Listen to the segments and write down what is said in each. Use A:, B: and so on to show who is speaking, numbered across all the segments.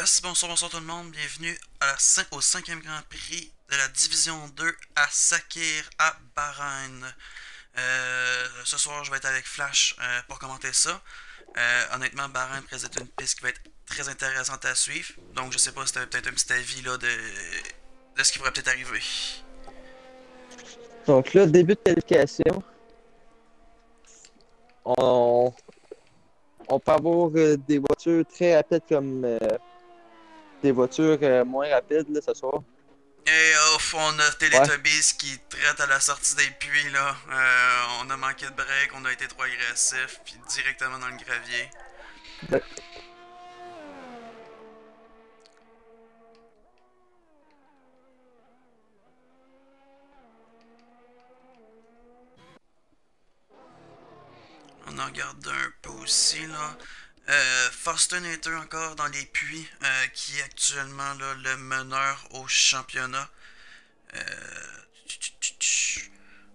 A: Yes, bonsoir, bonsoir tout le monde. Bienvenue à au cinquième Grand Prix de la Division 2 à Sakir, à Bahreïn. Ce soir, je vais être avec Flash pour commenter ça. Honnêtement, Bahreïn présente une piste qui va être très intéressante à suivre. Donc, je sais pas si tu as peut-être un petit avis là, de ce qui pourrait peut-être arriver.
B: Donc là, début de qualification, on, on peut avoir des voitures très rapides comme des voitures moins rapides là, ce soir.
A: Et ouf, on a
B: Ouais.
A: Teletubbies qui traite à la sortie des puits là. On a manqué de break, on a été trop agressif, puis directement dans le gravier. On en regarde un peu aussi là. Fortunator encore dans les puits, qui est actuellement là, le meneur au championnat.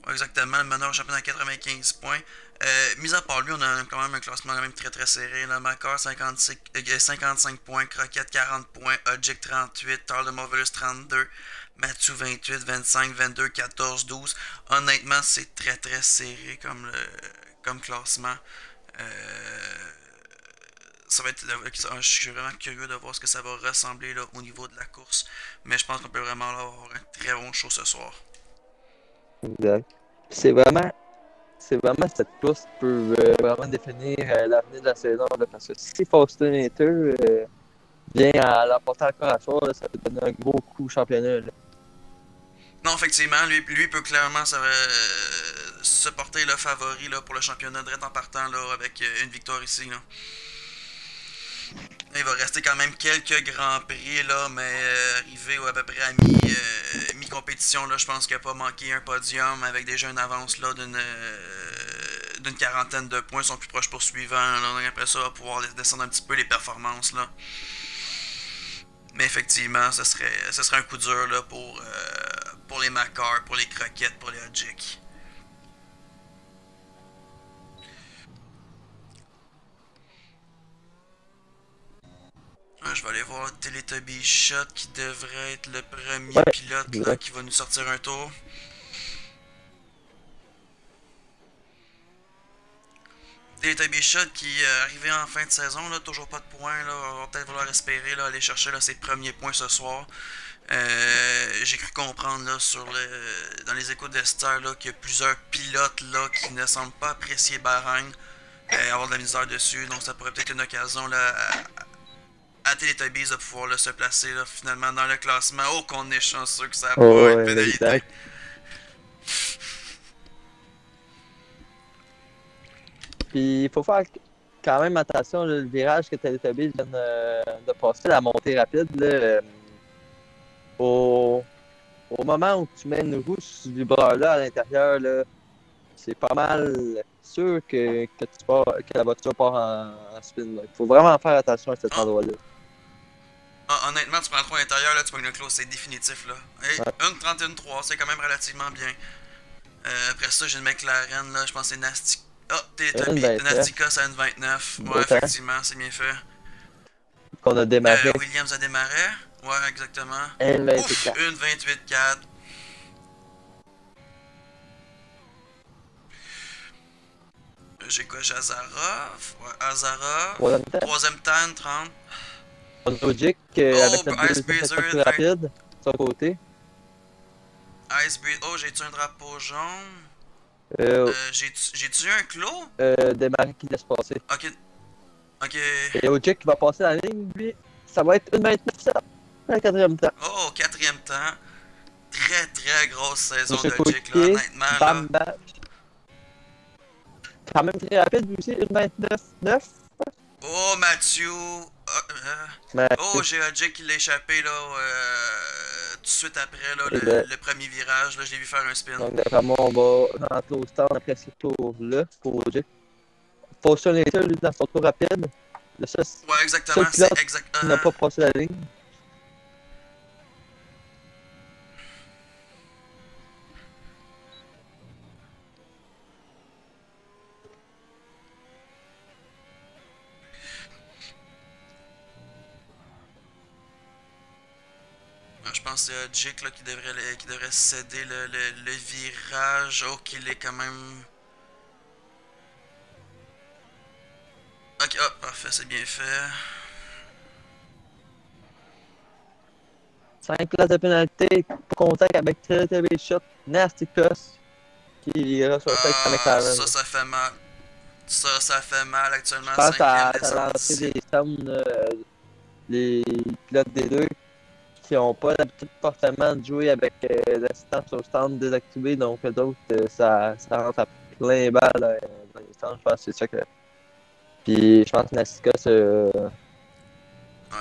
A: Ouais, exactement, le meneur au championnat à 95 points. Mis à part lui, on a quand même un classement quand même très très serré. Là. Macor 55 points, Croquette 40 points, Object 38, Tarl de Marvelous 32, Mathieu 28, 25, 22, 14, 12. Honnêtement, c'est très très serré comme classement. Euh, Ça va être, je suis vraiment curieux de voir ce que ça va ressembler là, au niveau de la course. Mais je pense qu'on peut vraiment avoir un très bon show ce soir.
B: Exact. C'est vraiment cette course qui peut vraiment définir l'avenir de la saison. Là, parce que si Fortunator vient à l'emporter encore à soir, là, ça peut donner un gros coup au championnat. Là.
A: Non, effectivement, lui peut clairement se porter le favori là, pour le championnat direct en partant là, avec une victoire ici. Là. Il va rester quand même quelques grands prix, là, mais arrivé à peu près à mi-compétition, là, je pense qu'il n'a pas manqué un podium avec déjà une avance là, d'une quarantaine de points, son plus proche poursuivant. Là. Donc après ça, on va pouvoir descendre un petit peu les performances. Là. Mais effectivement, ce serait un coup dur là, pour les Macars, pour les Croquettes, pour les Hodgick. Je vais aller voir Teletubby Shot qui devrait être le premier
B: Ouais,
A: pilote là,
B: exact.
A: qui va nous sortir un tour. Teletubby Shot qui est arrivé en fin de saison, là, toujours pas de points. Là, on va peut-être vouloir espérer là, aller chercher là, ses premiers points ce soir. J'ai cru comprendre là, dans les échos de Star qu'il y a plusieurs pilotes là, qui ne semblent pas apprécier Bahreïn, avoir de la misère dessus. Donc ça pourrait peut-être être une occasion là, à Teletubbies de pouvoir là, se placer là, finalement dans le classement. Oh, qu'on est chanceux que ça n'a pas
B: Oh,
A: une
B: ouais,
A: pénalité.
B: exact. Puis il faut faire quand même attention, là, le virage que Teletubbies vient de passer, la montée rapide. Là, au, au moment où tu mets une roue sur ce vibreur-là à l'intérieur, là, c'est pas mal sûr que la voiture part en spin. Il faut vraiment faire attention à cet
A: Oh,
B: endroit-là.
A: honnêtement, tu prends le trou intérieur, là, tu pognes le close, c'est définitif. Là. Hey,
B: Ouais.
A: 1,31,3, c'est quand même relativement bien. Après ça, j'ai une McLaren, là, je pense que c'est Nasty. Ah,
B: Une
A: Teletubby.
B: 29,
A: Nastica, c'est une 29. Ouais,
B: beau temps
A: effectivement, c'est bien fait.
B: qu'on a démarré.
A: Williams a démarré. Ouais, exactement.
B: Une
A: Ouf,
B: 24.
A: une 28,4. J'ai quoi? J'ai Azarov. Ouais, Azarov.
B: Troisième temps.
A: Troisième temps, 30.
B: On a Logic
A: Oh,
B: avec notre
A: Ice
B: deuxième voiture
A: Breezer,
B: plus
A: 20.
B: rapide de son côté.
A: Ice Breezer. Oh, j'ai-tu un drapeau jaune?
B: Euh,
A: J'ai-tu un clos?
B: Démarré qui laisse passer.
A: Ok, ok.
B: Et Logic qui va passer la ligne, lui, ça va être une 29 ça, le quatrième temps.
A: Oh, quatrième temps. Très très grosse saison
B: Notre
A: de Jake là,
B: coéquipier,
A: honnêtement là.
B: Bam Bam, quand même très rapide lui aussi, une 29-9.
A: Oh Mathieu.
B: Mais
A: Oh j'ai un Jake qui l'a échappé là tout de suite après là,
B: exact.
A: le premier virage. Là, je l'ai vu faire un spin.
B: Donc, d'après moi, on va rentrer au stand après ce tour-là pour Logic. Fortunator, lui, dans son tour rapide, le
A: Ouais
B: seul
A: exactement, c'est
B: pilote
A: exact.
B: qui n'a pas passé la ligne.
A: pense que c'est Jake là, qui devrait céder le virage. Oh, qu'il est quand même. Ok, oh, parfait, c'est bien fait.
B: 5 places de pénalité, contact avec très très big shot, nasty cross, qui reçoit ça avec sa
A: Ah,
B: McLaren.
A: ça fait mal. Ça fait mal
B: Je
A: actuellement,
B: pense que ça
A: cinquième
B: a lancé
A: descente.
B: des sommes, les pilotes des deux qui n'ont pas l'habitude forcément de jouer avec l'assistance au stand désactivé, donc d'autres, ça rentre à plein balle dans les stands. Je pense que c'est ça que. Puis je pense que Nastica, c'est.
A: Ouais,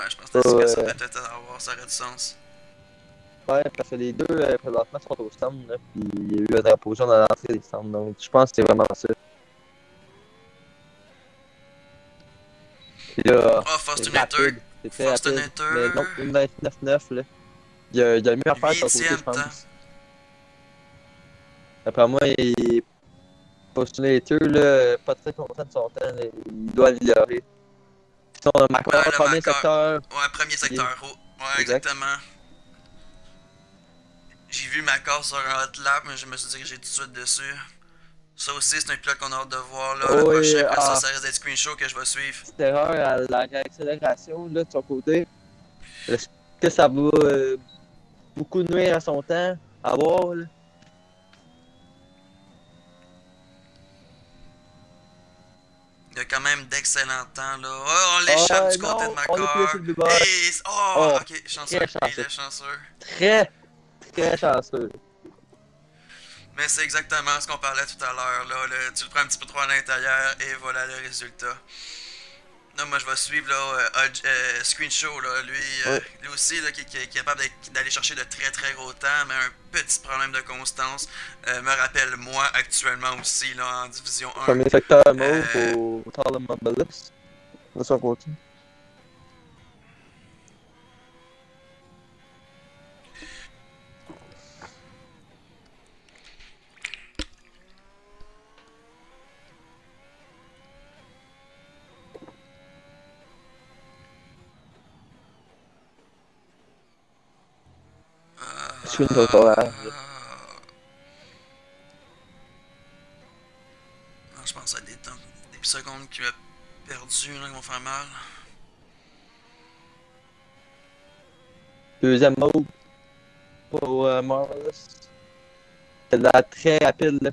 A: je pense
B: Pas,
A: que ça devrait peut-être avoir, ça aurait du sens.
B: ouais, parce que les deux présentement sont au stand, là, puis il y a eu un drapeau jaune à l'entrée des stands, donc je pense que c'est vraiment ça. Puis là,
A: Oh,
B: c'est
A: Fortunator.
B: rapide, c'est très rapide, mais non,
A: Fortunator.
B: une 29-9, là. Il y a mieux à faire de son côté, je
A: Huitième temps.
B: pense. Après moi, il Postulator, là, pas très content de son temps, là, il doit améliorer. Si on a Macron,
A: Ouais, le
B: premier
A: marqueur.
B: secteur,
A: Ouais, premier secteur. Oh, ouais,
B: exact.
A: exactement. J'ai vu Macor sur un hot lap, mais je me suis dit que j'ai tout de suite dessus. Ça aussi, c'est un pilote qu'on a hâte de voir là, le
B: Oh,
A: prochain.
B: et,
A: Après ça, ça risque d'être Screenshow que je vais suivre.
B: petite erreur à la réaccélération là, de son côté. Est-ce que ça va beaucoup nuire à son temps à voir? Là?
A: Il y a quand même d'excellents temps là. Oh, on l'échappe du côté de
B: Non, on est plus sur
A: Macor.
B: le bord.
A: Et. Oh,
B: Oh,
A: ok, chanceux.
B: très
A: Il
B: chanceux.
A: est chanceux.
B: Très, très chanceux.
A: Mais c'est exactement ce qu'on parlait tout à l'heure. Là. Tu le prends un petit peu trop à l'intérieur et voilà le résultat. Là, moi, je vais suivre là, Screenshow. Là.
B: Ouais.
A: Lui aussi, là, qui est capable d'aller chercher de très très gros temps, mais un petit problème de constance. Me rappelle moi actuellement aussi là, en Division 1.
B: Premier secteur mauve
A: Euh,
B: au Talon Mobilis. De son côté. Je suis une autre orage.
A: Je pense à des temps, des secondes qui m'ont perdu, là, qui vont faire mal.
B: Deuxième mauve pour Marvelous. C'est là très rapide. Là.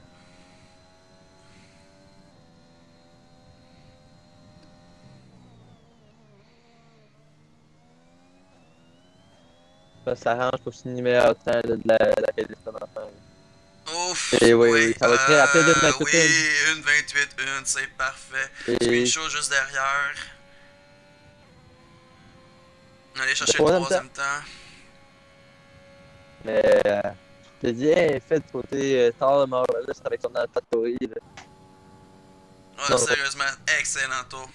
B: Ça s'arrange pour signer meilleur temps là, de la qualité d'enfant.
A: Ouf!
B: Et oui, ça va être très rapide, une 28
A: oui, une 28-1, c'est parfait.
B: Et
A: Screenshot juste derrière. On allait chercher le
B: troisième
A: troisième temps.
B: Mais je te dis, fait du côté Talon Marvelous avec son AlphaTauri.
A: Ouais, sérieusement, excellent tour.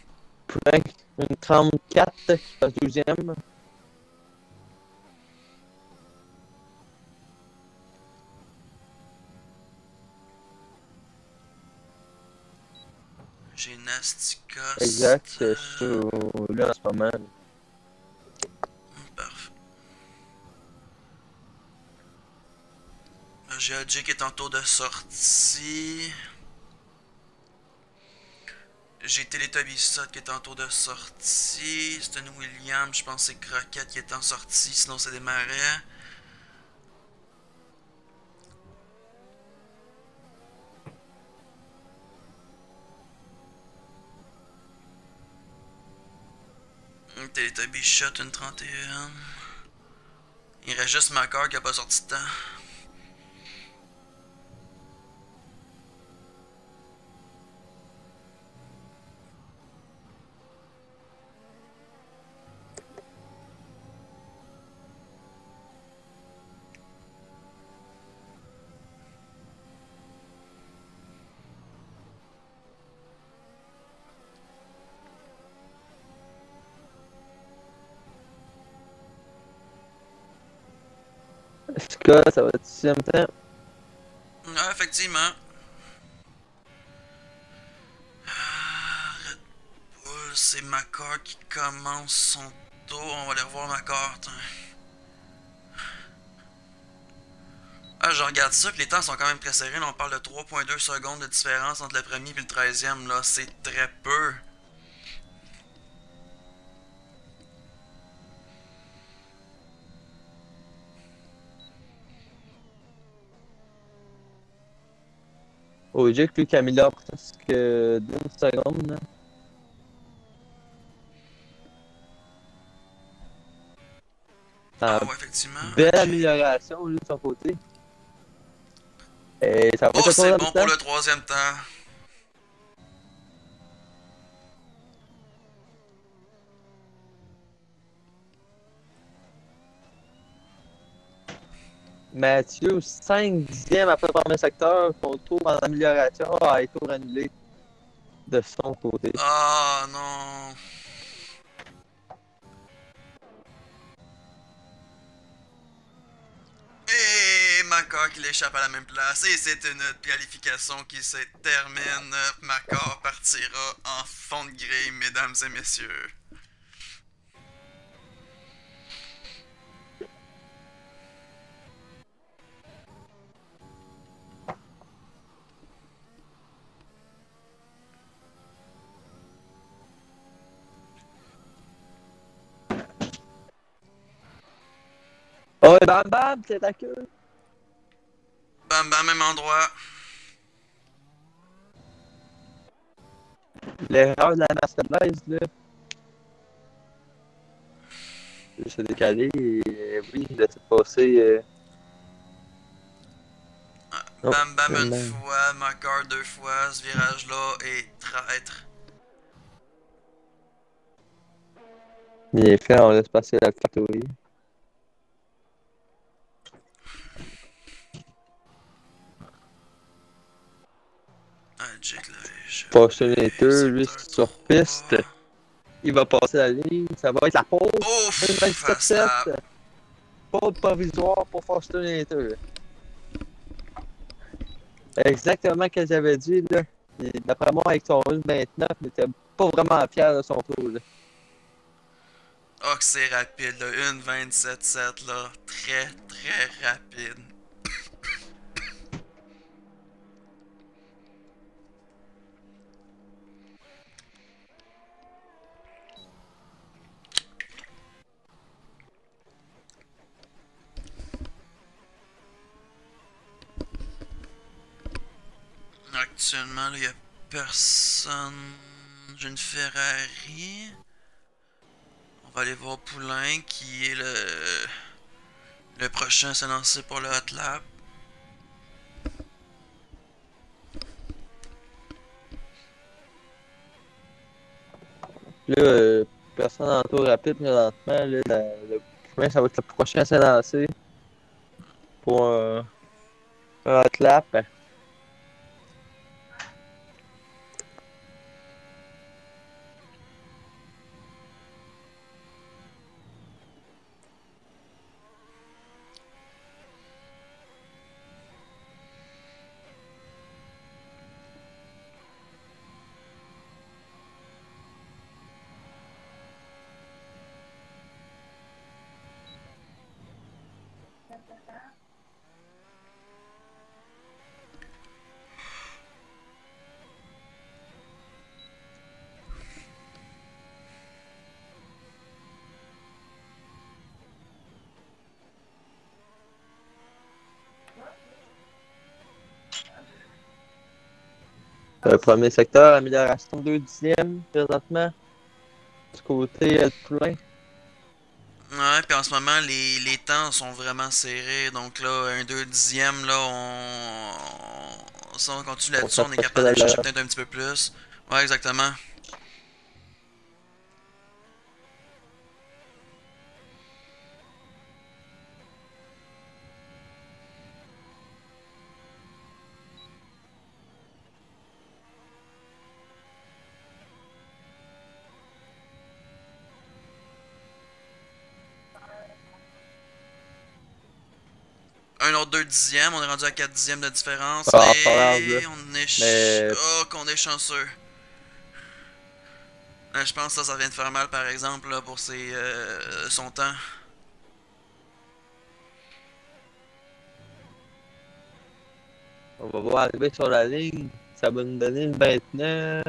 B: Frank, une 34 qui passe 12e.
A: J'ai Nasticos.
B: Exact, sur lui en ce moment.
A: Parfait. J'ai Adji qui est en tour de sortie. J'ai Teletubbies qui est en tour de sortie. Ston Williams, je pense que c'est Croquette qui est en sortie, sinon c'est des marais. Teletubbies Shot, une 31. Il reste juste Macor qui a pas sorti de temps.
B: Est-ce que ça va être 6e temps?
A: Ouais, effectivement. Red Bull, c'est Macor qui commence son tour. On va aller revoir Macor. Ah, je regarde ça, puis les temps sont quand même très serrés. Là, on parle de 3,2 secondes de différence entre le premier et le 13e. Là, c'est très peu.
B: Ogic, lui, qui améliore presque d'une seconde. Là.
A: Ah
B: Ah,
A: ouais, effectivement.
B: belle
A: Ok.
B: amélioration, lui, de son côté. Et ça va être
A: Oh,
B: le tour
A: c'est bon pour
B: d'habitant.
A: le troisième temps.
B: Mathieu, 5 dixièmes après le premier secteur, son tour en amélioration a été annulé de son côté.
A: Ah non. Et Macor qui l'échappe à la même place. Et c'est une qualification qui se termine. Macor partira en fond de grille, mesdames et messieurs.
B: Oh, et bam bam, c'est ta queue.
A: Bam bam, même endroit.
B: L'erreur de la Mercedes, là. Il s'est décalé et oui, il a passé. Oh,
A: Bam bam une
B: finalement.
A: fois, Macor deux fois. Ce virage-là est traître.
B: Bien fait, on laisse passer la factory.
A: Ah, Jake là,
B: Postulator, lui,
A: secteur
B: sur piste.
A: 3.
B: Il va passer la ligne. Ça va être la pole.
A: Ouf, face
B: 27-7.
A: à...
B: Pole provisoire pour Postulator. Exactement ce que j'avais dit, là. D'après moi, avec son 1,29, il n'était pas vraiment fier de son tour, là.
A: Oh, que c'est rapide, là. 1,27,7, là. Très, très rapide. Actuellement, là, il n'y a personne. J'ai une Ferrari. On va aller voir Poulain, qui est le prochain à se lancer pour le Hot Lap.
B: Là, personne en tour rapide présentement. Là, le point, ça va être le prochain à s'élancer pour un hot lap. Premier secteur, amélioration 2 dixièmes présentement. Du côté de Poulain.
A: Ouais, puis en ce moment, les temps sont vraiment serrés. Donc là, un 2 dixième, là, si on continue
B: On
A: là-dessus,
B: fait
A: on est
B: presque
A: capable
B: la
A: d'aller chercher peut-être un petit peu plus. Ouais, exactement. Un autre 2 dixièmes, on est rendu à 4 dixièmes de différence.
B: Ah, pas grave, là.
A: Et on est...
B: Mais
A: Oh, qu'on est chanceux. Je pense que ça vient de faire mal, par exemple, là, pour son temps.
B: On va voir arriver sur la ligne. Ça va nous donner le 29.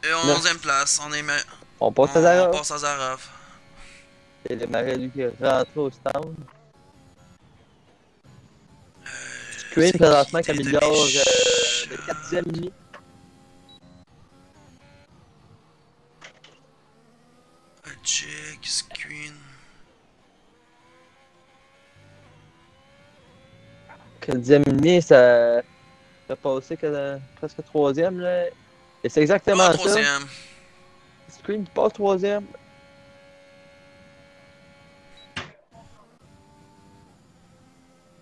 A: Et
B: Non.
A: 11e place,
B: On passe à
A: on
B: Zarov.
A: passe à Zarov.
B: Et le marais, lui, qui est rentré au stand. Screen, présentement, qui améliore de 4e et demi.
A: Jig, Screen.
B: Que le 10e et demi, ça a passé que presque 3e, là. Et c'est exactement ça.
A: 3e.
B: Screen qui passe 3e.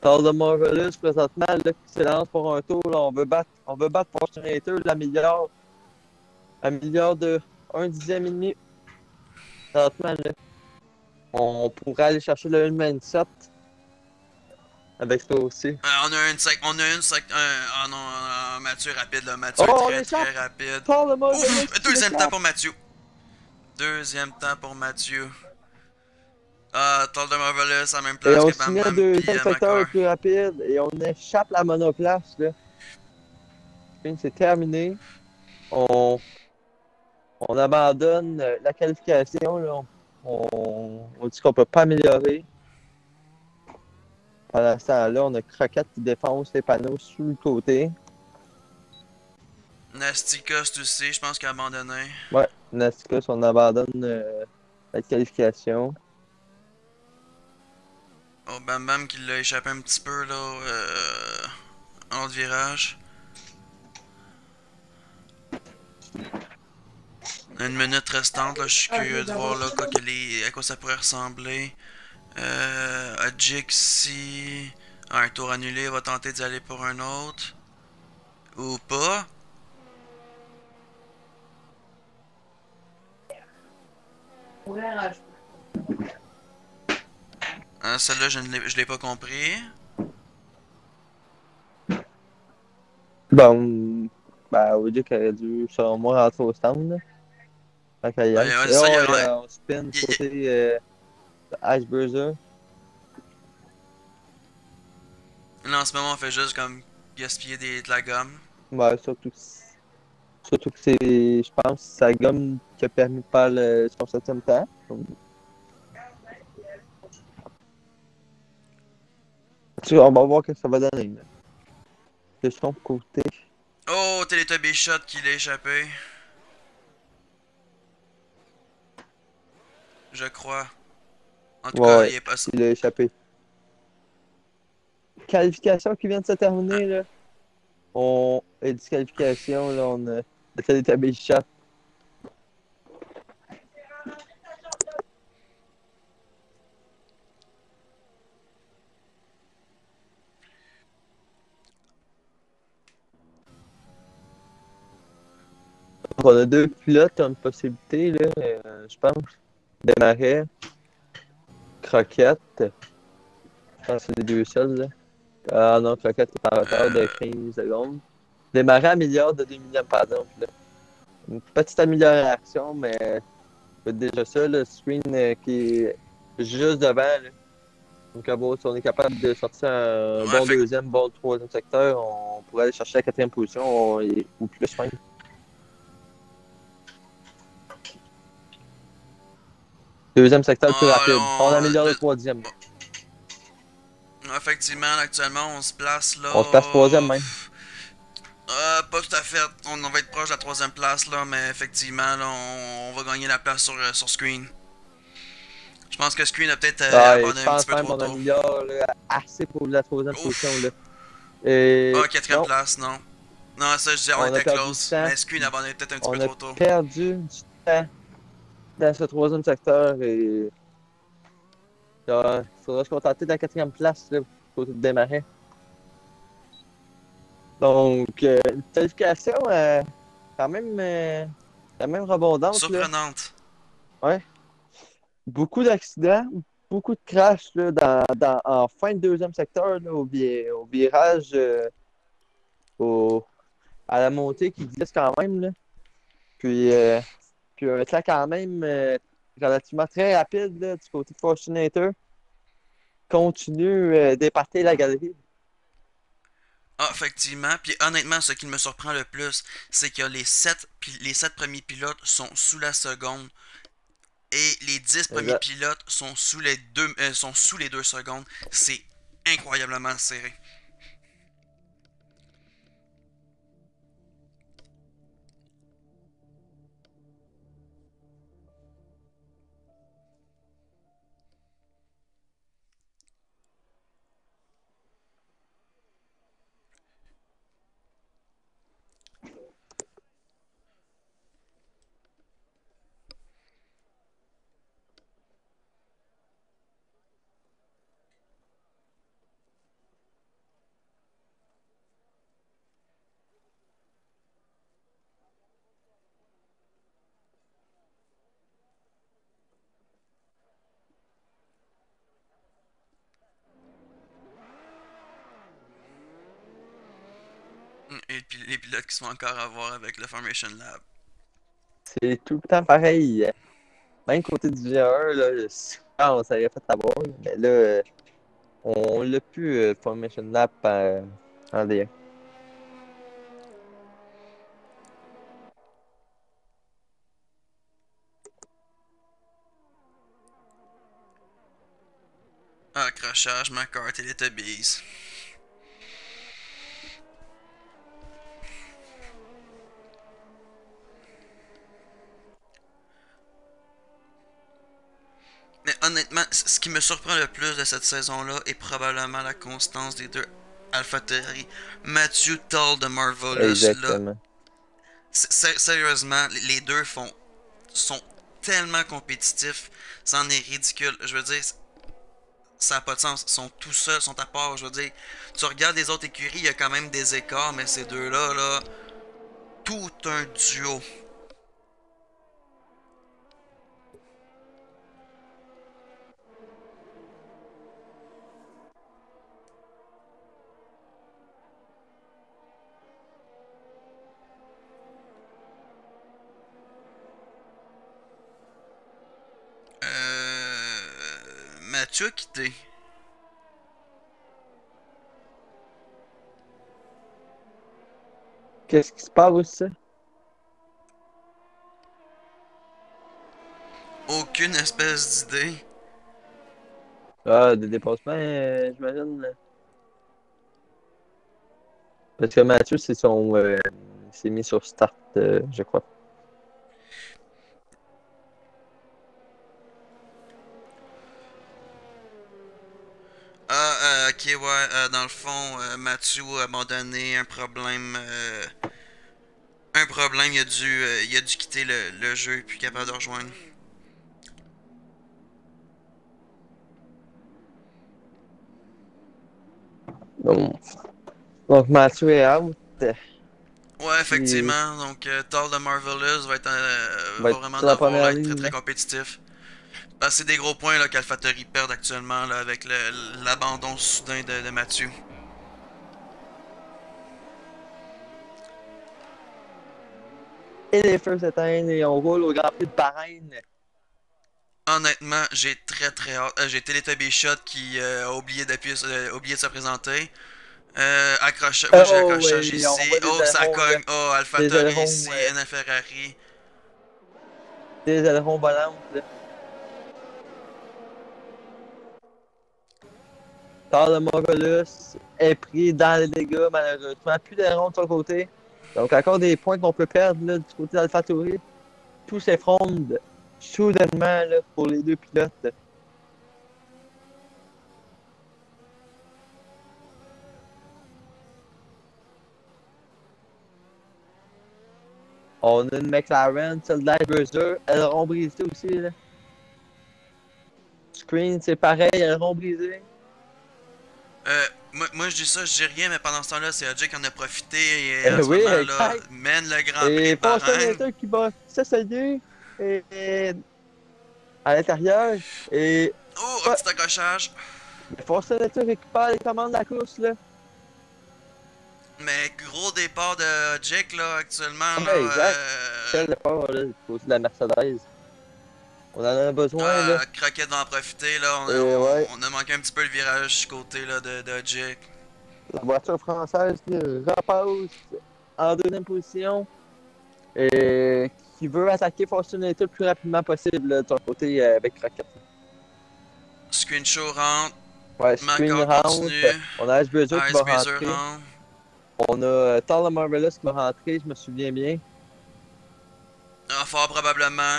B: Parle de Marvelous présentement, là, qui s'élance pour un tour. Là, on veut battre Fortunator, l'améliore de 1 dixième et demi. Présentement, là, on pourrait aller chercher le 1,27 avec ça aussi.
A: On a non, Mathieu rapide là. Mathieu très rapide.
B: Parle de Marvelous.
A: Ouf! Deuxième temps pour Mathieu. Deuxième temps pour Mathieu. Tall de Marvelous à la même place
B: et on
A: que Bam
B: signe
A: Bam.
B: le deuxième secteur le plus rapide et on échappe la monoplace. Là. C'est terminé. On abandonne la qualification. Là. On dit qu'on peut pas améliorer. Pendant ce temps-là, on a Croquette qui défonce les panneaux sur le côté.
A: Nasticus aussi, je pense qu'il a abandonné.
B: Ouais, Nasticus, on abandonne la qualification.
A: Oh, Bam Bam qui l'a échappé un petit peu là en autre virage. Une minute restante, là, je suis curieux de voir là, à quoi ça pourrait ressembler. Jixi, un tour annulé, va tenter d'y aller pour un autre. Ou pas. Celle-là, je l'ai pas compris.
B: Bon, bah, Oji qui aurait dû, selon moi, rentrer au stand. Là. Fait qu'il y a. On spin côté Icebreezer.
A: Là, en ce moment, on fait juste comme gaspiller de la gomme.
B: Ouais, surtout que c'est, je pense, sa gomme qui a permis de faire son 7e temps. On va voir ce que ça va donner. Là. De son côté.
A: Oh, Teletubby Shot qui l'a échappé. Je crois. En tout cas, il est pas ça.
B: Il a échappé. Qualification qui vient de se terminer, là. On a disqualification, là, on a le Teletubby Shot. On a 2 pilotes comme possibilité, là, je pense. Desmarais, Croquette. Je pense que c'est les 2 seuls, là. Ah non, Croquette est en retard de 15 secondes. Desmarais améliore de 2 millième, par exemple. Là. Une petite amélioration, mais déjà ça, le screen qui est juste devant. Là. Donc, si on est capable de sortir un bon deuxième, bon troisième secteur, on pourrait aller chercher la 4e position ou plus même. Deuxième secteur plus rapide. On améliore le 3e.
A: Effectivement, actuellement, on se place là.
B: On se place 3e même.
A: Pas tout à fait. On va être proche de la 3e place là, mais effectivement, là, on va gagner la place sur Screen. Je pense que Screen a peut-être abandonné un petit peu trop tôt.
B: On améliore là, assez pour la 3e position. Là.
A: 4e place, non. Non, ça, je disais, on était close. Mais Screen a abandonné peut-être un petit peu trop tôt.
B: On a perdu du temps dans ce 3e secteur et il faudra se contenter de la 4e place là, pour démarrer. Donc, une qualification quand même rebondante.
A: Surprenante.
B: Là. Ouais. Beaucoup d'accidents, beaucoup de crashs là, en fin de 2e secteur là, au virage, à la montée qui glisse quand même. Là. Puis un temps quand même relativement très rapide là, du côté de Fortunator. Continue d'éparter la galerie.
A: Ah, effectivement. Puis honnêtement, ce qui me surprend le plus, c'est que les 7 premiers pilotes sont sous la seconde et les 10 premiers
B: Exact.
A: pilotes sont sous les 2 secondes. C'est incroyablement serré. Et puis les pilotes qui sont encore à voir avec le Formation Lab.
B: C'est tout le temps pareil. Même côté du V1, là, souvent, on s'avait fait avoir. Mais là, on l'a plus, Formation Lab en D1.
A: Accrochage, McCart et les Tubbies. Mais honnêtement, ce qui me surprend le plus de cette saison-là est probablement la constance des deux AlphaTauri. Matthew Tull de Marvelous, là,
B: Exactement.
A: sérieusement, les deux sont tellement compétitifs, c'en est ridicule. Je veux dire, ça n'a pas de sens. Ils sont tout seuls, sont à part. Je veux dire, tu regardes les autres écuries, il y a quand même des écarts, mais ces deux-là, là, tout un duo. Mathieu a quitté.
B: Qu'est-ce qui se passe?
A: Aucune espèce d'idée.
B: Ah, des dépassements, j'imagine. Parce que Mathieu, s'est mis sur start, je crois.
A: Ok, ouais, dans le fond, Mathieu a abandonné un problème, il a dû quitter le jeu, puis capable de rejoindre.
B: Donc, donc Mathieu est out.
A: Ouais,
B: Puis,
A: effectivement, donc Thor de Marvelous
B: va
A: va
B: être
A: vraiment
B: sur la
A: devoir là,
B: première
A: être très
B: ligne,
A: très
B: là.
A: compétitif. Parce que c'est des gros points là, qu'AlphaTauri perdent actuellement là, avec l'abandon soudain de Mathieu.
B: Et les feux s'éteignent et on roule au Grand Prix de Bahreïn.
A: Honnêtement, j'ai très très hâte. J'ai Teletubby Shot qui a oublié de se présenter. Moi j'ai
B: Oh,
A: accrochage
B: oui, on
A: ici.
B: voit des
A: Oh, ça
B: ailerons, là.
A: cogne. Oh,
B: Des
A: AlphaTauri
B: ailerons,
A: ici. NF Ferrari.
B: volantes, là. Tard de Morolus est pris dans les dégâts, malheureusement. Plus d'ailerons de son côté. Donc, encore des points qu'on peut perdre là, du côté d'AlphaTauri. Tout s'effondre soudainement là, pour les deux pilotes. On a une McLaren, celle d'Iverser. Aileron brisé aussi. Là. Screen, c'est pareil, aileron brisé.
A: Moi je dis ça, je dis rien, mais pendant ce temps-là, c'est AJ qui en a profité et en ce
B: Oui,
A: moment là,
B: exact.
A: mène le Grand Prix
B: Et
A: de Bahreïn.
B: Fortunator qui va s'essayer à l'intérieur. Et
A: Oh, un
B: ouais,
A: petit accrochage.
B: Fortunator récupère les commandes de la course. Là.
A: Mais gros départ de Jake là actuellement là.
B: Ouais, exact. Quel départ là, du côté de la Mercedes. On en a besoin. Là.
A: Crockett va en profiter là.
B: Et ouais.
A: On a manqué un petit peu le virage du côté là de Jake.
B: La voiture française qui repasse en deuxième position. Et qui veut attaquer Fortunator le plus rapidement possible là, de ton côté avec Rocket.
A: Screenshow rentre.
B: Ouais, Screen
A: Makar
B: rentre.
A: continue.
B: On a Icebreaker qui va
A: Icebreezer
B: rentrer.
A: rentre.
B: On a Tyler Marvelous qui va rentrer, je me souviens bien.
A: Fort probablement.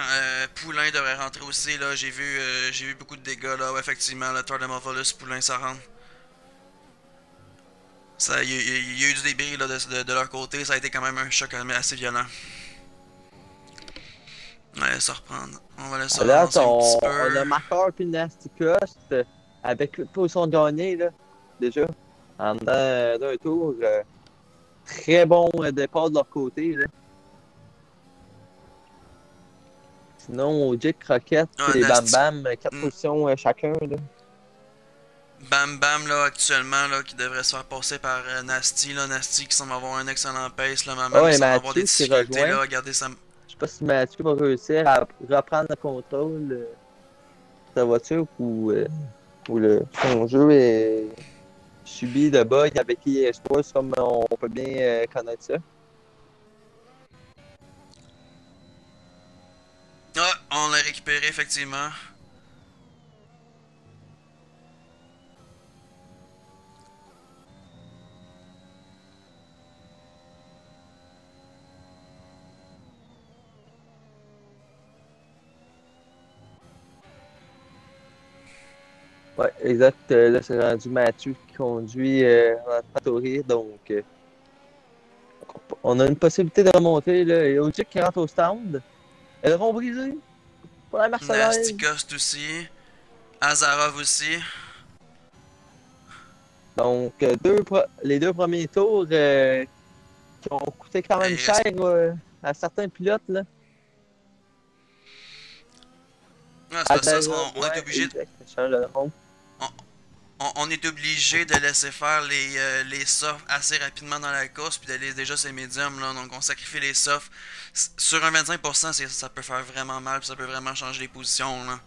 A: Poulain devrait rentrer aussi. Là, j'ai vu beaucoup de dégâts. Là. Ouais, effectivement, le Thor de Marvelous, Poulain, ça rentre. Il y a eu du débris là, de leur côté. Ça a été quand même un choc assez violent. On va laisser reprendre. On va laisser
B: Là,
A: relancer un petit
B: on a
A: peu.
B: Makar puis Nasty Cost avec une position de gagner, là, déjà. En dedans d'un tour. Très bon départ de leur côté, là. Sinon, Jake Croquette et Bam
A: Nasty.
B: Bam, 4 positions chacun, là.
A: Bam Bam là actuellement là qui devrait se faire passer par Nasty là, Nasty qui semble avoir un excellent pace là,
B: Ah
A: même
B: ouais,
A: qui semble avoir des
B: Mathieu qui
A: difficultés
B: rejoint.
A: là, regardez ça.
B: Je sais pas si Mathieu va réussir à reprendre le contrôle de sa voiture ou son jeu est subi de bugs avec EA Sports comme on peut bien connaître ça.
A: Ah, on l'a récupéré effectivement.
B: Ouais, exact. Là, c'est rendu Mathieu qui conduit en Trattoria, donc on a une possibilité de remonter. Là. Et Ojic qui rentre au stand. Aileron brisé pour la Mercedes.
A: Nasty Cost aussi. Azarov aussi.
B: Donc, les deux premiers tours qui ont coûté quand même cher à certains pilotes. Là.
A: Ah, c'est pas ça, on est obligé de...
B: Exact.
A: On est obligé de laisser faire les softs assez rapidement dans la course puis d'aller déjà ces médiums là, donc on sacrifie les softs. Sur un 25%, ça peut faire vraiment mal puis ça peut vraiment changer les positions là.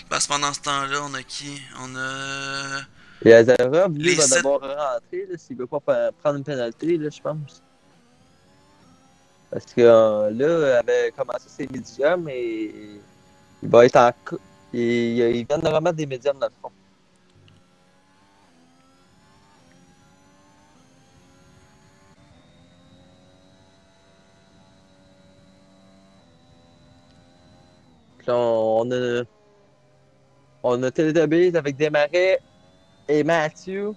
A: Parce que pendant ce temps-là, on a qui? On a...
B: Et Azarov, lui,
A: les
B: va
A: 7...
B: devoir rentrer s'il veut pas prendre une pénalité, là, je pense. Parce que là, il avait commencé ses médiums et il va être en... Il vient de remettre des médiums dans le fond. Puis là, on a Teletubbies avec Desmarais et Mathieu.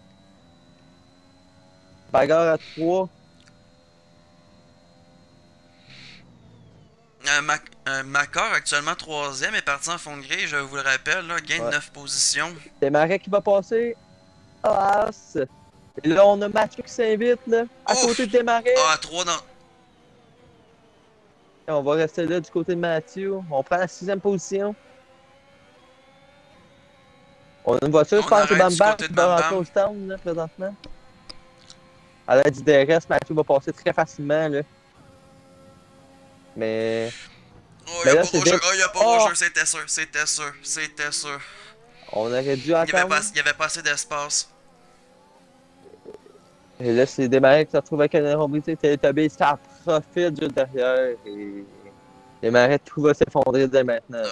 B: Bagarre à 3.
A: Makar actuellement 3ème est parti en fond de grille, je vous le rappelle, là, gain de 9 positions.
B: Desmarais qui va passer. As. Et là, on a Mathieu qui s'invite là, à côté de Desmarais.
A: Ah, 3 dans...
B: Et on va rester là du côté de Mathieu. On prend la 6e position. On a une voiture, je pense que Bam Bam qui va rentrer au stand là, présentement. À l'aide du DRS, Mathieu va passer très facilement. Là. Mais.
A: Oh, il n'y a pas rouge, c'était sûr.
B: On aurait dû encore.
A: Il n'y avait pas assez d'espace.
B: Et là, c'est Desmarais qui se retrouve avec un aileron brisé. Teletubbies qui en profite juste derrière. Et Desmarais, tout va s'effondrer dès maintenant.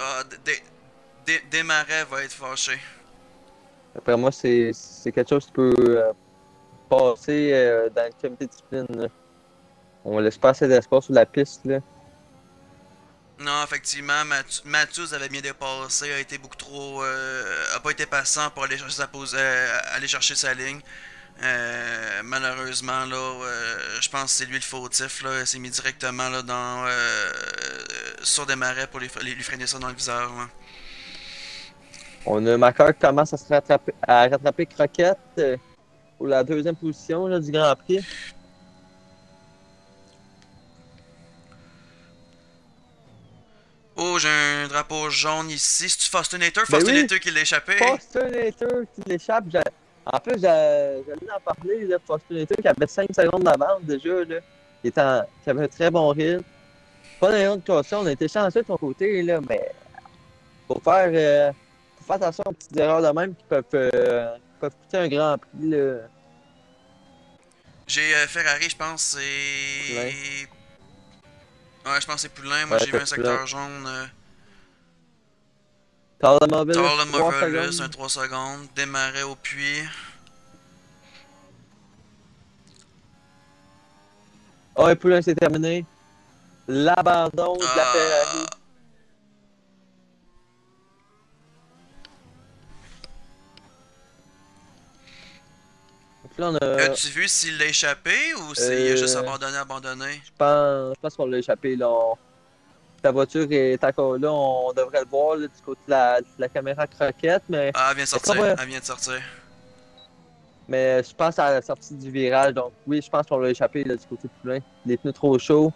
A: Desmarais va être fâché.
B: Après moi, c'est quelque chose qui peut passer dans le comité de discipline. Là. On laisse pas assez d'espace sur la piste. Là.
A: Non, effectivement, Matthews avait bien dépassé, a été beaucoup trop... a pas été patient pour aller chercher sa ligne. Malheureusement, là, je pense que c'est lui le fautif. Là, il s'est mis directement là, sur des marais pour lui freiner ça dans le viseur. Là.
B: On a Makar qui commence à rattraper Croquette pour la 2e position là, du Grand Prix.
A: Oh, j'ai un drapeau jaune ici. C'est-tu Faustinator? Faustinator qui l'a échappé?
B: Faustinator qui l'échappe. En plus, j'allais en parler. Là, Faustinator qui avait 5 secondes d'avance déjà. Là. Qui avait un très bon rythme. Pas dans de caution, on a été chanceux de son côté, là, mais faut faire attention aux petites erreurs de même qui peuvent coûter un Grand Prix. Là.
A: J'ai Ferrari, je pense,
B: Poulain.
A: c'est. Ouais, je pense que c'est Poulain. Moi,
B: Ouais,
A: j'ai vu
B: t'as
A: un
B: Poulain.
A: secteur jaune.
B: Carl Mobile,
A: Tarle
B: 3
A: Moverlus, un
B: secondes.
A: 3 secondes. Démarrer au puits.
B: Ah, et Poulain, c'est terminé. L'abandon de la
A: Ah.
B: Ferrari. Donc là, on a.
A: As-tu vu s'il l'a échappé ou s'il a juste
B: Euh,
A: abandonné?
B: je pense qu'on l'a échappé. Là. Ta voiture est encore là. On devrait le voir là, du côté de la caméra croquette. Mais
A: Ah, elle vient de
B: est-ce qu'on
A: sortir.
B: va.
A: Elle vient de sortir.
B: Mais je pense à la sortie du virage. Donc oui, je pense qu'on l'a échappé là, du côté de Poulain. Les pneus trop chauds.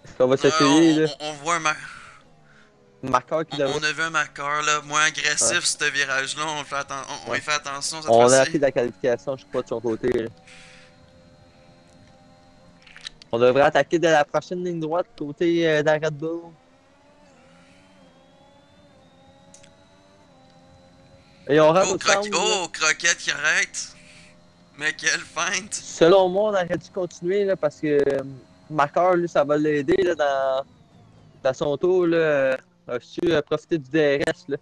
B: Est-ce qu'on va s'essayer là?
A: On voit un
B: Marqueur qui devrait.
A: on a vu un marqueur là, moins
B: Ouais,
A: agressif ce virage-là. On
B: ouais.
A: y fait attention cette
B: On a
A: fois-ci.
B: appris de la qualification, je crois, de son côté. Là. On devrait attaquer de la prochaine ligne droite côté de la Red Bull. Et on rentre au stand. Là.
A: Oh, Croquette qui arrête. Mais quelle feinte.
B: Selon moi, on aurait dû continuer là, parce que Marqueur, lui, ça va l'aider là, dans son tour. Là, a su profiter du DRS. Là.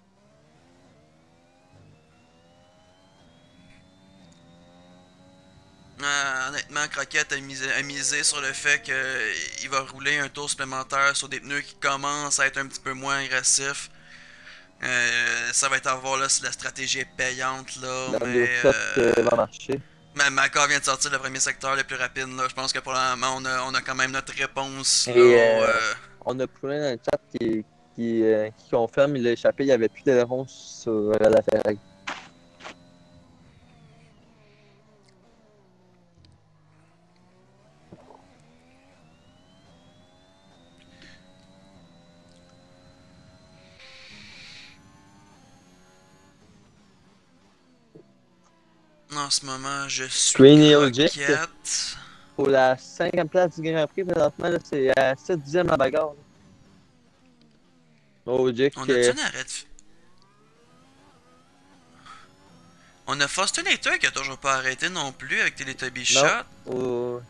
A: Honnêtement, Croquette a misé sur le fait qu'il va rouler un tour supplémentaire sur des pneus qui commencent à être un petit peu moins agressifs. Ça va être à voir là si la stratégie est payante là,
B: L'undercut va marcher.
A: mais Macor vient de sortir le premier secteur le plus rapide là. Je pense que pour le moment on a quand même notre réponse là.
B: Et on a Poulain dans le chat qui confirme il a échappé. Il n'y avait plus d'aileron sur la Ferrari.
A: En ce moment, je suis
B: Screen et Ogic.
A: Croquette.
B: Pour la 5e place du Grand Prix, présentement, c'est à 7 dixièmes la bagarre. Ogic.
A: On a-tu un arrêt de... On a Fostinator qui a toujours pas arrêté non plus avec Teletubby
B: Non.
A: Shot.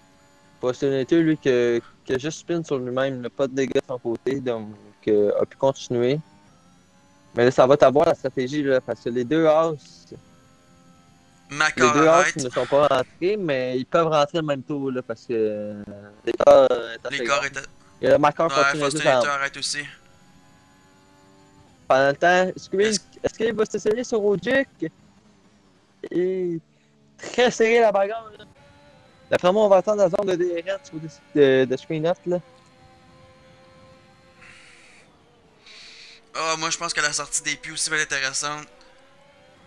B: Postulateur, lui, qui a juste spin sur lui-même. Pas de dégâts de son côté, donc a pu continuer. Mais là, ça va t'avoir la stratégie, là, parce que les
A: Macor
B: deux Haas
A: arrête.
B: ne sont pas rentrés, mais ils peuvent rentrer le même tour, là, parce que l'écart est assez
A: L'écart
B: grand.
A: était.
B: Et le marqueur
A: Ouais,
B: Postulator, ça
A: Fostinator arrête aussi.
B: pendant le temps, Screen,
A: Est-ce-
B: est-ce qu'il va s'essayer sur Ogic? Et très serré la bagarre, là. D'après moi, on va attendre la zone de DRS de Screen Up, là.
A: Ah, moi je pense que la sortie des puits aussi va être intéressante.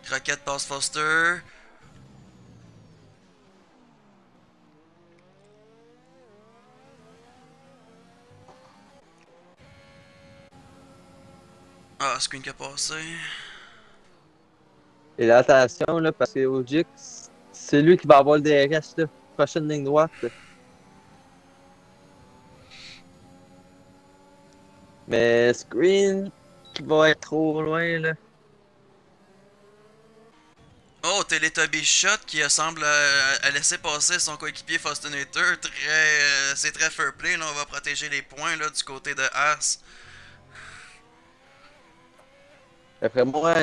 A: Croquette passe Foster. Ah, Screen qui a passé.
B: Et là, attention, là, parce que Ogic, c'est lui qui va avoir le DRS, là. Prochaine ligne droite. Là. Mais Screen qui va être trop loin, là.
A: Oh, Teletubby Shot qui semble à laisser passer son coéquipier Fostinator. C'est très fair play. Là, on va protéger les points là, du côté de Haas.
B: D'après moi,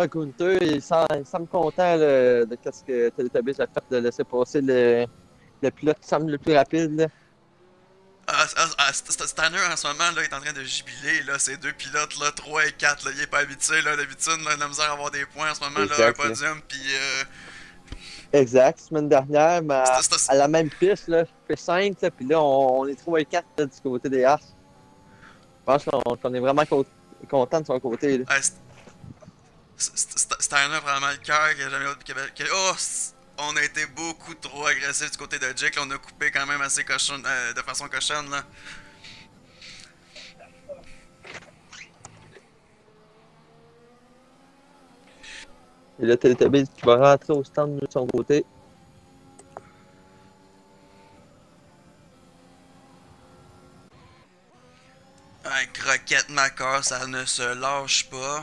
B: Gunther, il semble content là, de ce que Teletubbies a fait de laisser passer le pilote qui semble le plus rapide. Là.
A: Stanner en ce moment là, est en train de jubiler. Là, ces deux pilotes, là, 3 et 4. Là, il est pas habitué. Là, d'habitude, là, il a misère à avoir des points en ce moment. Là, un
B: Exact.
A: podium. Puis.
B: Exact. Semaine dernière, mais
A: C'est-
B: à la même piste, là, fait 5, puis là, on est 3 et 4 là, du côté des As. Je pense qu'on est vraiment content de son côté. Là.
A: Ouais, Steiner a vraiment le cœur qu'il a jamais oh, on a été beaucoup trop agressif du côté de Jake. Là, on a coupé quand même assez cochon, de façon cochonne. Là.
B: Et là, Teletubbies qui va rentrer au stand de son côté.
A: Ouais, Croquette Macor, ça ne se lâche pas.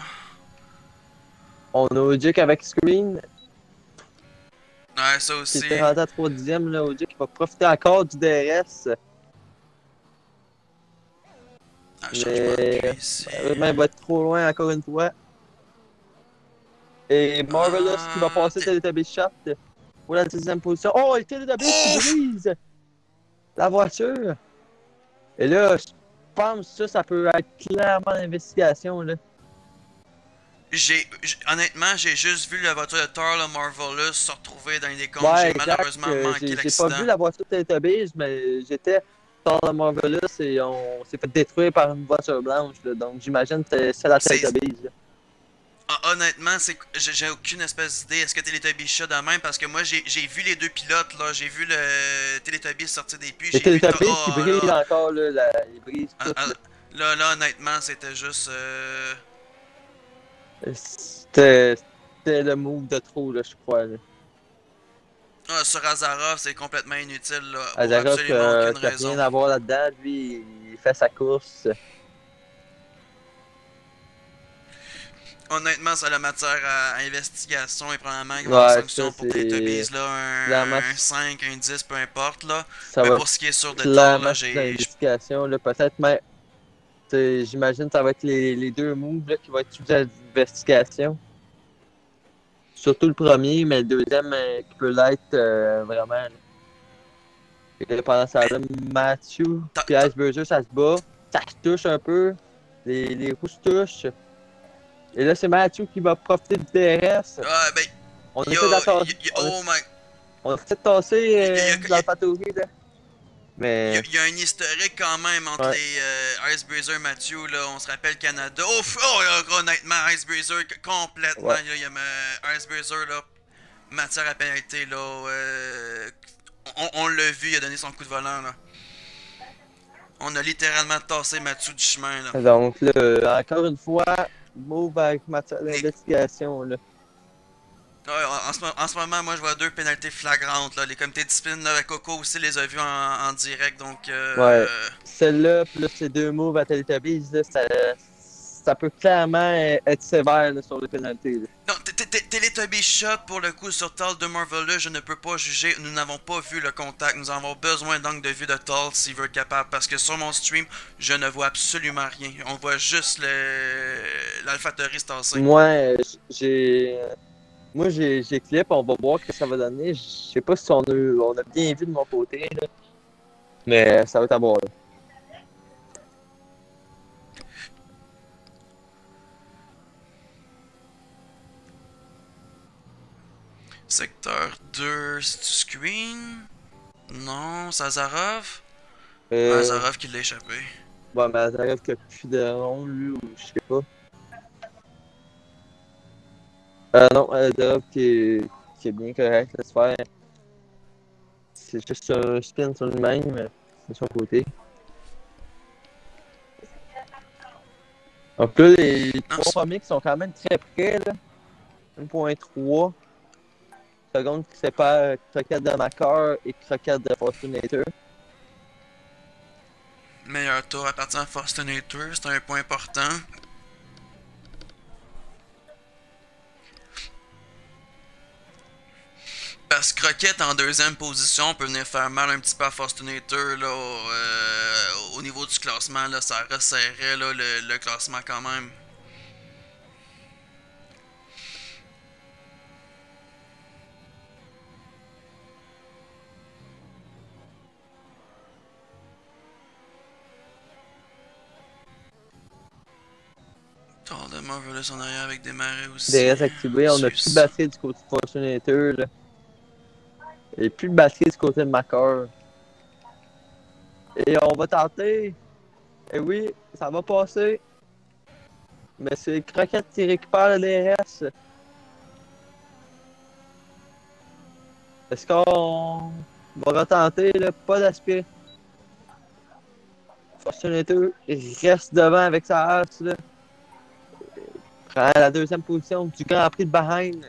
B: On a Ogic avec Screen,
A: Ouais, ça
B: qui
A: aussi.
B: était rendu à 3/10, là. Ogic qui va profiter encore du DRS.
A: Un changement de
B: Mais
A: but ici.
B: malheureusement, il va être trop loin encore une fois. Et Marvelous qui va passer Teletubbies Shot pour la 10e position. Oh, et Teletubbies qui brise la voiture. Et là, je pense que ça peut être clairement l'investigation, là.
A: Honnêtement, j'ai juste vu la voiture de Thor, le Marvelous, se retrouver dans les décomptes.
B: Ouais,
A: J'ai
B: exact.
A: malheureusement manqué
B: J'ai pas
A: l'accident.
B: vu la voiture de Teletubbies, mais j'étais dans le Marvelous et on s'est fait détruire par une voiture blanche, là. Donc j'imagine que c'est la Teletubbies, là.
A: Honnêtement, j'ai aucune espèce d'idée. Est-ce que Teletubbies shot de même? Parce que moi, j'ai vu les deux pilotes, là. J'ai vu le Teletubbies sortir des puits.
B: Les
A: J'ai vu
B: Teletubbies
A: Thor,
B: qui brisent encore, là, ils brisent tout,
A: là, honnêtement, c'était juste...
B: C'était le move de trop, là, je crois, là.
A: sur Azarov, c'est complètement inutile, là. Pour
B: Azarov,
A: absolument aucune
B: qui a
A: raison.
B: rien à voir là-dedans, lui, il fait sa course.
A: Honnêtement, ça a la matière à investigation et probablement qu'il va y avoir une sanction pour Teletubbies, là, un 5, un 10, peu importe, là. Mais pour ce qui est sûr de Thor, là, j'ai...
B: L'investigation, là, peut-être, mais j'imagine que ça va être les deux moves là, qui vont être sous l'investigation. Surtout le premier, mais le deuxième qui peut l'être vraiment. Là. Et pendant ça, là, Matthew et Iceberger, ça se bat, ça se touche un peu, les roues se touchent. Et là, c'est Matthew qui va profiter du DRS.
A: Ah, ben,
B: on essaie de tasser dans le Fatori, là. Mais...
A: Il y a un historique quand même entre les Icebreezer et Matthew, là. On se rappelle Canada. Honnêtement, Icebreezer complètement. Là, il y a Icebreezer, là. Matière à pénalité, là. On l'a vu, il a donné son coup de volant, là. On a littéralement tassé Matthew du chemin, là.
B: Donc, là, encore une fois, move avec matière d'investigation, là.
A: Ouais, en ce moment, moi je vois deux pénalités flagrantes. Là. Les comités de discipline, là, Coco aussi les a vus en direct. Donc,
B: ouais, celle-là, plus les deux moves à Teletubbies, ça peut clairement être sévère là, sur les pénalités. Là.
A: Non, Teletubbies shot pour le coup sur Tal de Marvelous, je ne peux pas juger. Nous n'avons pas vu le contact. Nous avons besoin d'angle de vue de Tal s'il veut être capable. Parce que sur mon stream, je ne vois absolument rien. On voit juste l'AlphaTauri se tasser.
B: Moi, j'ai clip, on va voir ce que ça va donner. Je sais pas si on a bien vu de mon côté, là. Mais ça va être à voir. Là.
A: Secteur 2, c'est du screen? Non, c'est Azarov? Azarov qui l'a échappé.
B: Ouais, mais Azarov qui a plus de rond, lui, ou je sais pas. Non, Azarov qui est bien correct, laisse faire. C'est juste un spin sur lui-même, mais c'est de son côté. Donc là, les trois premiers qui sont quand même très près, là. 1.3 secondes qui séparent Croquette de Macar et Croquette de Fortunator.
A: Meilleur tour appartient à Fortunator, c'est un point important. Parce que Croquette en deuxième position peut venir faire mal un petit peu à Fortunator là, au niveau du classement, là, ça resserrait là, le classement quand même. Le Marvelous en arrière avec des marées aussi.
B: DRS activé, on a plus de batterie du côté de Fortunator. Là. Et plus de batterie du côté de Macar. Et on va tenter. Et oui, ça va passer. Mais c'est Croquette qui récupère le DRS. Est-ce qu'on va retenter, là? Pas d'aspect. Fortunator reste devant avec sa hache, là. Prend la deuxième position du Grand Prix de Bahreïn.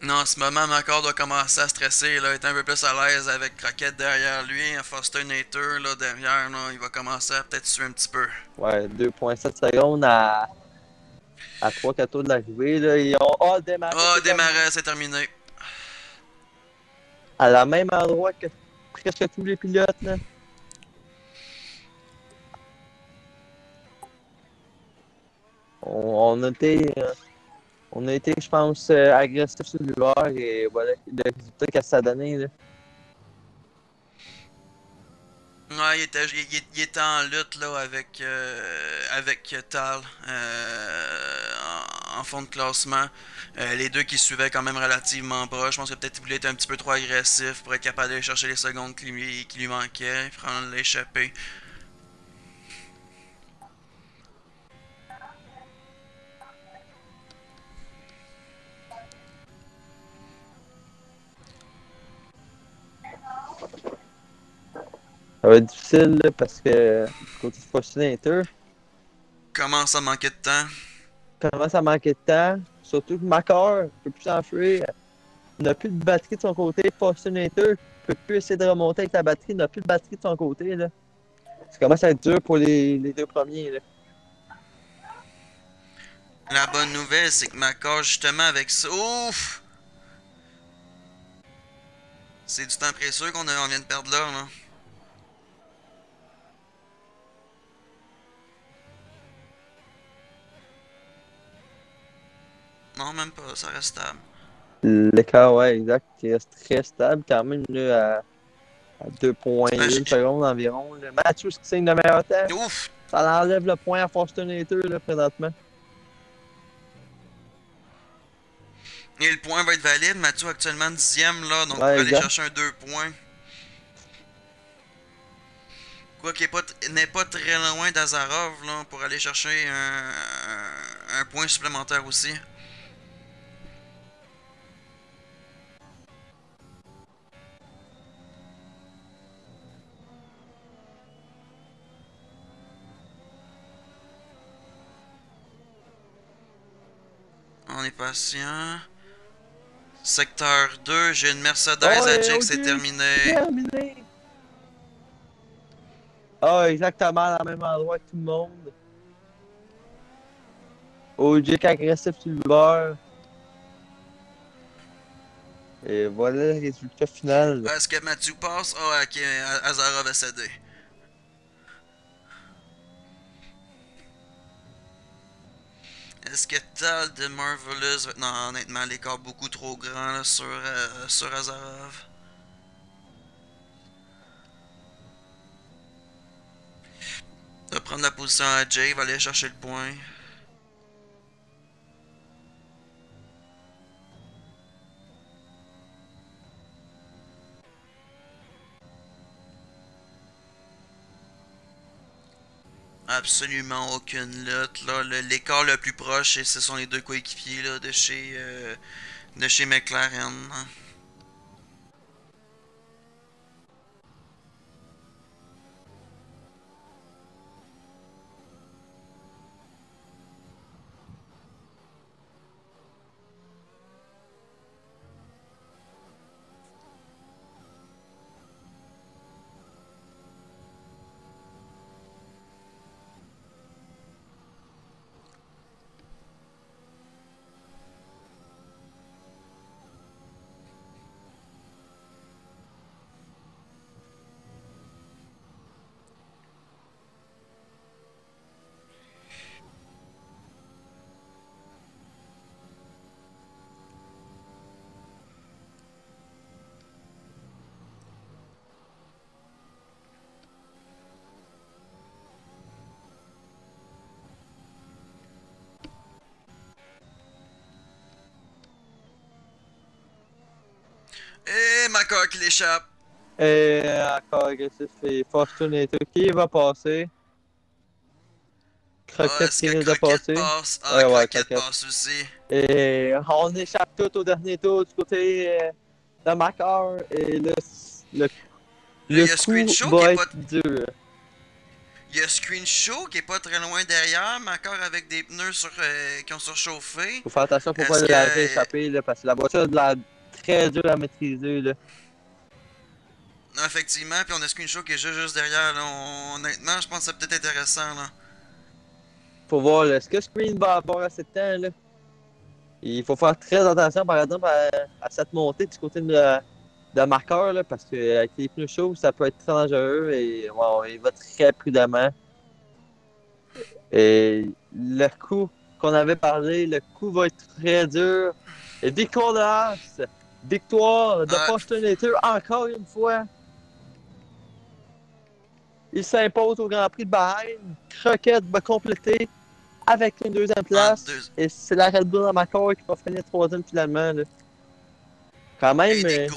A: Non, en ce moment, Macar doit commencer à stresser, là, être un peu plus à l'aise avec Croquette derrière lui, Fortunator là, derrière, là, il va commencer à peut-être suer un petit peu.
B: Ouais, 2.7 secondes à à 3-4 tours de l'arrivée, là, ils ont démarré.
A: Ah, démarré, c'est terminé.
B: À la même endroit que presque tous les pilotes, là. On a été, je pense, agressif sur l'hiver et voilà le résultat que ça a donné. Là.
A: Ouais, il était en lutte là avec Tal en fond de classement. Les deux qui suivaient quand même relativement proche. Je pense que peut-être qu'il voulait être un petit peu trop agressif pour être capable d'aller chercher les secondes qui lui manquaient, prendre l'échappée.
B: Ça va être difficile là, parce que du côté de Fortunator,
A: Commence à manquer de temps.
B: commence à manquer de temps. Surtout que Macor ne peut plus s'enfuir. Il n'a plus de batterie de son côté. Fortunator ne peut plus essayer de remonter avec la batterie. Il n'a plus de batterie de son côté. Là. Ça commence à être dur pour les deux premiers. Là.
A: La bonne nouvelle, c'est que Macor, justement, avec ça. Ouf! C'est du temps précieux on vient de perdre là. Non, même pas, ça reste stable.
B: L'écart, ouais, exact. Il reste très stable quand même là, à 2,1 secondes environ. Là. Matthews qui signe le meilleur temps.
A: Ouf!
B: Ça enlève le point à Fortunator là, présentement.
A: Et le point va être valide. Mathieu actuellement 10e là, donc
B: Ouais,
A: pour aller
B: exact.
A: chercher un 2 points. Quoi qu'il n'est pas très loin d'Azarov là, pour aller chercher un point supplémentaire aussi. On est patient. Secteur 2, j'ai une Mercedes à Jake, c'est terminé.
B: Terminé. Ah, exactement dans le même endroit que tout le monde. OJ agressif sur le bord. Et voilà le résultat final.
A: Est-ce que Mathieu passe? Ah, ok, Azarov a cédé. Est-ce que Tal de Marvelous... Non, honnêtement, l'écart beaucoup trop grand là, sur Azarov. Il va prendre la position à Jay, il va aller chercher le point. Absolument aucune lutte. L'écart le plus proche, ce sont les deux coéquipiers là, de chez McLaren. Et Macor qui l'échappe.
B: Et encore agressif et Fortunator qui va passer. Croquette
A: Est-ce
B: qui
A: que
B: risque de
A: Croquette
B: passer.
A: passe? Ah,
B: Ouais,
A: Croquette
B: Croquette.
A: passe aussi.
B: Et on échappe tout au dernier tour du côté de Macor. Et le
A: Il y a
B: coup
A: Screen Show qui
B: va
A: est pas...
B: être dur.
A: Il y a Screen Show qui est pas très loin derrière, Macor avec des pneus qui ont surchauffé.
B: Faut faire attention pour
A: Est-ce
B: pas la laisser
A: que...
B: échapper là, parce que la voiture de la très dure à maîtriser. Là.
A: Non, effectivement, puis on a Screen Show qui est juste derrière. Là. Honnêtement, je pense que c'est peut-être intéressant. Là.
B: faut voir ce que Screen va avoir à ce temps. Là. Il faut faire très attention, par exemple, à cette montée du côté de marqueur, là, parce qu'avec les pneus chauds, ça peut être très dangereux et bon, il va très prudemment. Et le coup qu'on avait parlé, le coup va être très dur. Et victoire de Haas, victoire de Postulator encore une fois. Il s'impose au Grand Prix de Bahreïn. Crockett va compléter avec une deuxième place. Et c'est la Red Bull en McCoy qui va finir troisième finalement. Là. Quand même.
A: Et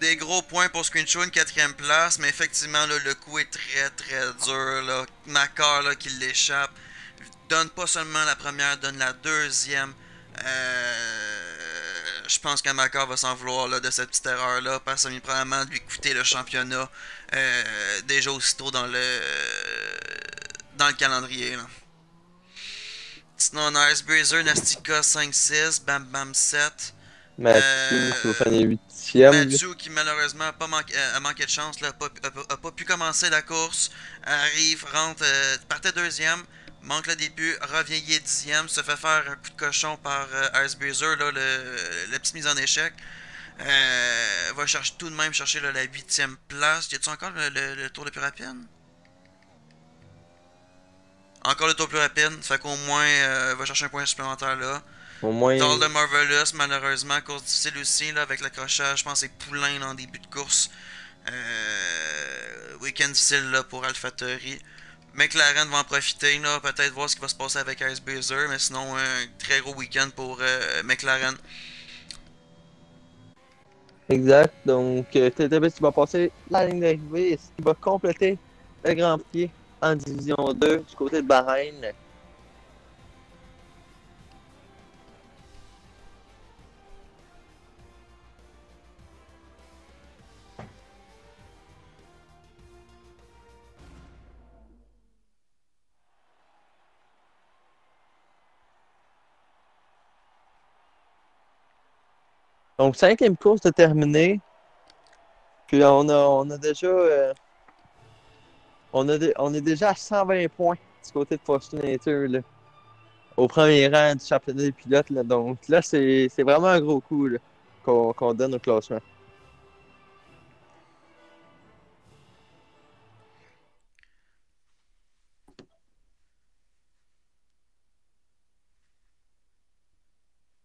A: des gros points pour Screenshow, une quatrième place, mais effectivement, là, le coup est très très dur. Là. Macar là, qui l'échappe. Donne pas seulement la première, donne la deuxième. Je pense que Macar va s'en vouloir là, de cette petite erreur-là, parce que ça va probablement lui coûter le championnat déjà aussitôt dans le calendrier. Là. Sinon, on a Icebreezer, Nastica 5-6, Bam Bam 7.
B: Mathieu qui va finir 8e.
A: Mathieu qui malheureusement a manqué de chance, n'a pas pu commencer la course. Arrive, rentre, partait deuxième, manque le début, revient il est 10e, se fait faire un coup de cochon par Icebreezer, là, la petite mise en échec. Va chercher tout de même chercher là, la 8e place. Y a-tu encore le tour le plus rapide? Encore le tour le plus rapide, ça fait qu'au moins va chercher un point supplémentaire là.
B: Au moins.
A: Dans le Marvelous, malheureusement, course difficile aussi, là, avec l'accrochage. Je pense que c'est Poulain là, en début de course. Week-end difficile là, pour AlphaTauri. McLaren va en profiter, là, peut-être voir ce qui va se passer avec Icebreezer, mais sinon, un très gros week-end pour McLaren.
B: Exact, donc TTB qui va passer la ligne d'arrivée et qui va compléter le Grand Prix en Division 2 du côté de Bahreïn. Donc, 5e course de terminée. Puis on a déjà. On est déjà à 120 points du côté de Postulator, là, au premier rang du championnat des pilotes. Là. Donc là, c'est vraiment un gros coup qu'on donne au classement.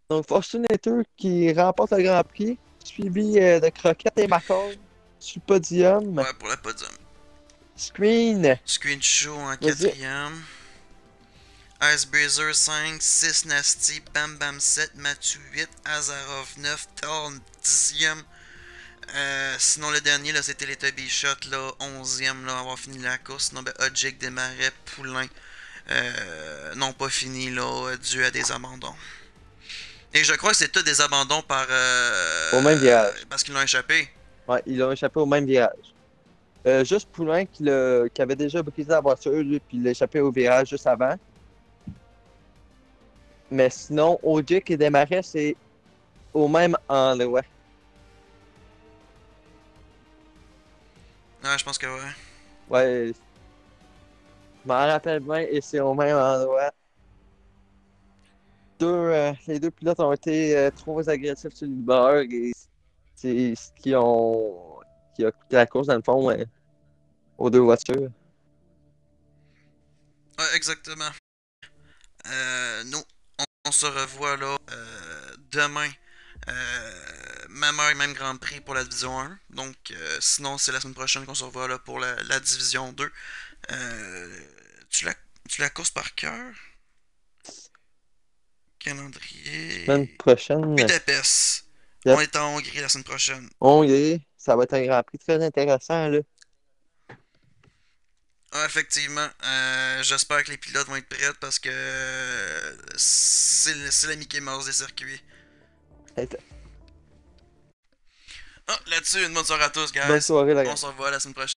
B: Donc, Postulator qui remporte le Grand Prix, suivi de Crockett et Macor sur le podium.
A: Ouais, pour le podium.
B: Screenshow
A: en 4e. Icebreezer 5, 6 Nasty, Bam Bam 7, Mathieu 8, Azarov 9, Thorn 10e. Sinon le dernier là c'était les Tubby Shot là, 11e là, avoir fini la course. Sinon ben Odjik, Desmarais, Poulain n'ont pas fini là, dû à des abandons. Et je crois que c'est tout des abandons par
B: au même virage.
A: parce qu'ils l'ont échappé.
B: Ouais, ils l'ont échappé au même virage. Juste Poulain qui avait déjà brisé la voiture, lui, puis il l'a échappé au virage juste avant. Mais sinon, Odjik et Desmarais, c'est au même endroit.
A: Ah, je pense que ouais.
B: Ouais. Je m'en rappelle bien et c'est au même endroit. Les deux pilotes ont été trop agressifs sur le leader et c'est ce qui a coûté la course dans le fond aux deux voitures.
A: Ouais, exactement. Nous, on se revoit là demain. Même heure et même Grand Prix pour la Division 1. Donc, sinon, c'est la semaine prochaine qu'on se revoit là pour la Division 2. Tu la courses par cœur? Calendrier.
B: Semaine prochaine.
A: Budapest.
B: Yep.
A: On est en Hongrie la semaine prochaine.
B: Hongrie, ça va être un Grand Prix très intéressant là.
A: Ah, effectivement, j'espère que les pilotes vont être prêts parce que c'est la Mickey Mouse des circuits. Ah, là-dessus, une bonne soirée à tous, guys.
B: Bonne soirée, la gars.
A: On se revoit la semaine prochaine.